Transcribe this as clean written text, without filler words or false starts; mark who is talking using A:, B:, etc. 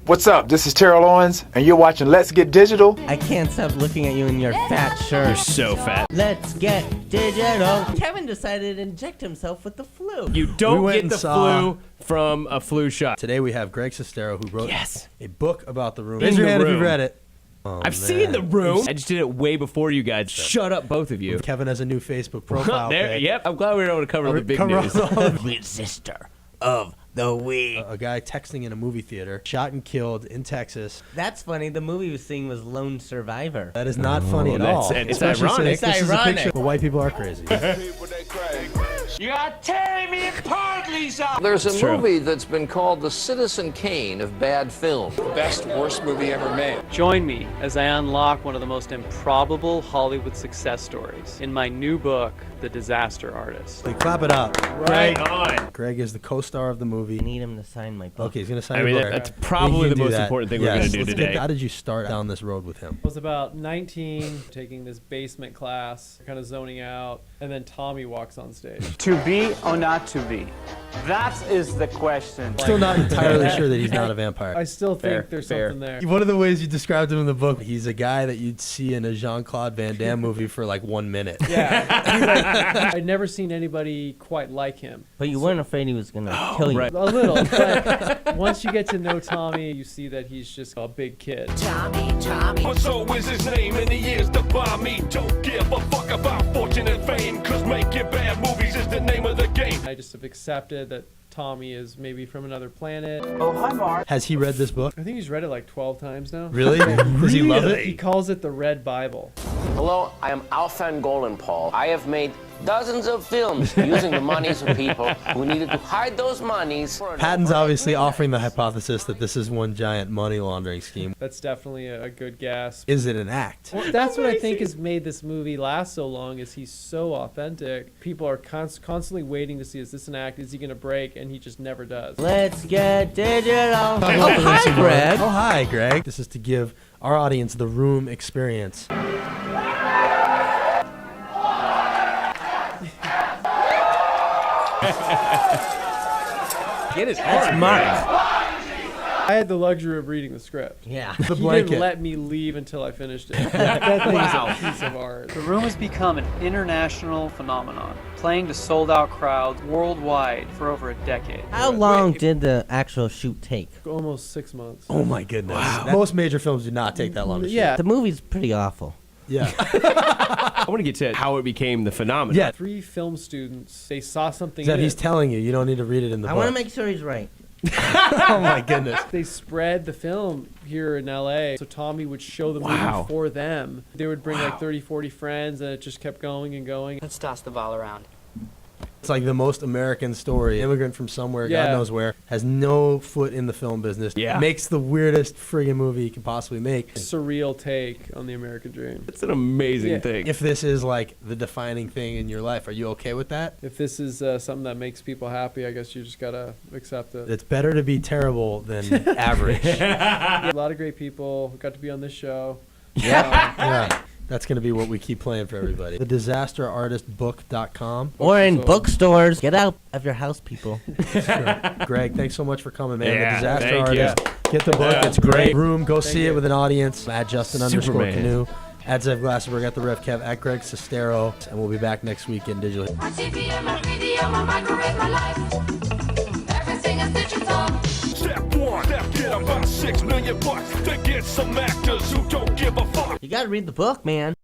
A: What's up? This is Terrell Owens, and you're watching Let's Get Digital.
B: I can't stop looking at you in your fat shirt.
C: You're so fat.
B: Let's get digital. Kevin decided to inject himself with the flu.
C: You don't
D: went
C: get
D: and
C: the
D: saw-
C: flu from a flu shot.
D: Today we have Greg Sestero, who wrote a book about The Room.
C: In
D: Raise your
C: The
D: hand if
C: Room.
D: you've read it. Oh,
C: I've seen The Room. I just did it way before you guys. Shut up, both of you.
D: Kevin has a new Facebook profile.
C: There,
D: pic.
C: yep. I'm glad we were able to cover the big
D: Cover
C: news.
D: all the-
B: Sister of the week.
D: A guy texting in a movie theater, shot and killed in Texas.
B: That's funny. The movie he was seeing was Lone Survivor.
D: That is not funny at all.
C: It's
D: Especially
C: ironic.
D: since this is a
B: It's
D: picture where white people are crazy.
E: You are tearing me apart, Lisa!
F: There's a
C: true.
F: movie that's been called the Citizen Kane of bad film.
E: Best, worst movie ever made.
G: Join me as I unlock one of the most improbable Hollywood success stories in my new book, The Disaster Artist.
D: Like, clap it up.
C: Right on.
D: Greg is the co-star of the movie.
B: I need him to sign my book.
D: Okay, he's gonna sign.
C: I mean,
D: your book.
C: that's probably
D: You
C: the
D: can do
C: most
D: that.
C: important thing we're
D: Yes.
C: going to do
D: Let's get-
C: today.
D: How did you start down this road with him?
H: I was about 19, taking this basement class, kind of zoning out, and then Tommy walks on stage.
I: To be or not to be? That is the question.
D: Still not entirely sure that he's not a vampire.
H: I still think
C: Fair,
H: there's
C: fair.
H: something there.
D: One of the ways you described him in the book, he's a guy that you'd see in a Jean-Claude Van Damme movie for like 1 minute.
H: Yeah. I'd never seen anybody quite like him.
B: But you weren't afraid he was going to kill you.
C: right.
H: A little, but once you get to know Tommy, you see that he's just a big kid.
E: But so is his name, and he is the bomb. Me don't give a fuck about fortune and fame, cause making bad movies is the name of the game.
H: I just have accepted that Tommy is maybe from another planet.
I: Oh, hi, Mark.
D: Has he read this book?
H: I think he's read it like 12 times now.
D: Really? Does he love
H: He
D: it?
H: calls it the Red Bible.
F: Hello, I am Alfan Golenpaul. I have made dozens of films using the monies of people who needed to hide those monies.
D: Patton's obviously offering the hypothesis that this is one giant money laundering scheme.
H: That's definitely a good guess.
D: Is it an act?
H: Well, that's what I think has made this movie last so long is he's so authentic. People are constantly waiting to see, is this an act? Is he going to break? And he just never does.
B: Let's get digital. Oh, hi, Greg.
D: Oh, hi, Greg. This is to give our audience the Room experience.
C: Get his
B: That's
C: heart.
B: Mark.
H: I had the luxury of reading the script.
B: Yeah.
D: The
H: He
D: blanket.
H: didn't let me leave until I finished it. That thing is a piece of art. The Room has become an international phenomenon, playing to sold-out crowds worldwide for over a decade.
B: How long did the actual shoot take?
H: Almost 6 months.
D: Oh, my goodness. Most major films do not take that long to shoot.
H: Yeah.
B: The movie's pretty awful.
D: Yeah.
C: I want to get to how it became the phenomenon.
D: Yeah.
H: 3 film students, they saw something
D: That
H: in
D: he's
H: it.
D: telling you. You don't need to read it in the
B: I
D: book.
B: want to make sure he's right.
D: Oh, my goodness.
H: They spread the film here in LA, so Tommy would show the
C: Wow.
H: movie for them. They would bring like 30, 40 friends, and it just kept going and going.
I: Let's toss the ball around.
D: It's like the most American story. Immigrant from somewhere,
H: Yeah.
D: God knows where, has no foot in the film business.
C: Yeah.
D: Makes the weirdest friggin' movie you can possibly make.
H: Surreal take on the American dream.
C: It's an amazing
H: Yeah.
C: thing.
D: If this is like the defining thing in your life, are you okay with that?
H: If this is something that makes people happy, I guess you just gotta accept it.
D: It's better to be terrible than average.
H: A lot of great people got to be on this show.
D: Yeah. That's going to be what we keep playing for everybody. TheDisasterArtistBook.com.
B: Or in bookstores. Get out of your house, people.
D: Greg, thanks so much for coming, man.
C: Yeah,
D: The Disaster
C: thank you.
D: Artist. Get the book.
C: Yeah,
D: It's great.
C: great.
D: Room, go
H: Thank
D: see it
H: you.
D: with an audience. At Justin
C: Superman.
D: _Canoe. At Zev Glassenberg. At the REV KEV. At Greg Sestero. And we'll be back next week in digital.
J: My TV and my radio, my microwave, my life. Everything is digital.
E: Step 1, get about $6 million to get some actors who don't give a fuck.
B: You got to read the book, man.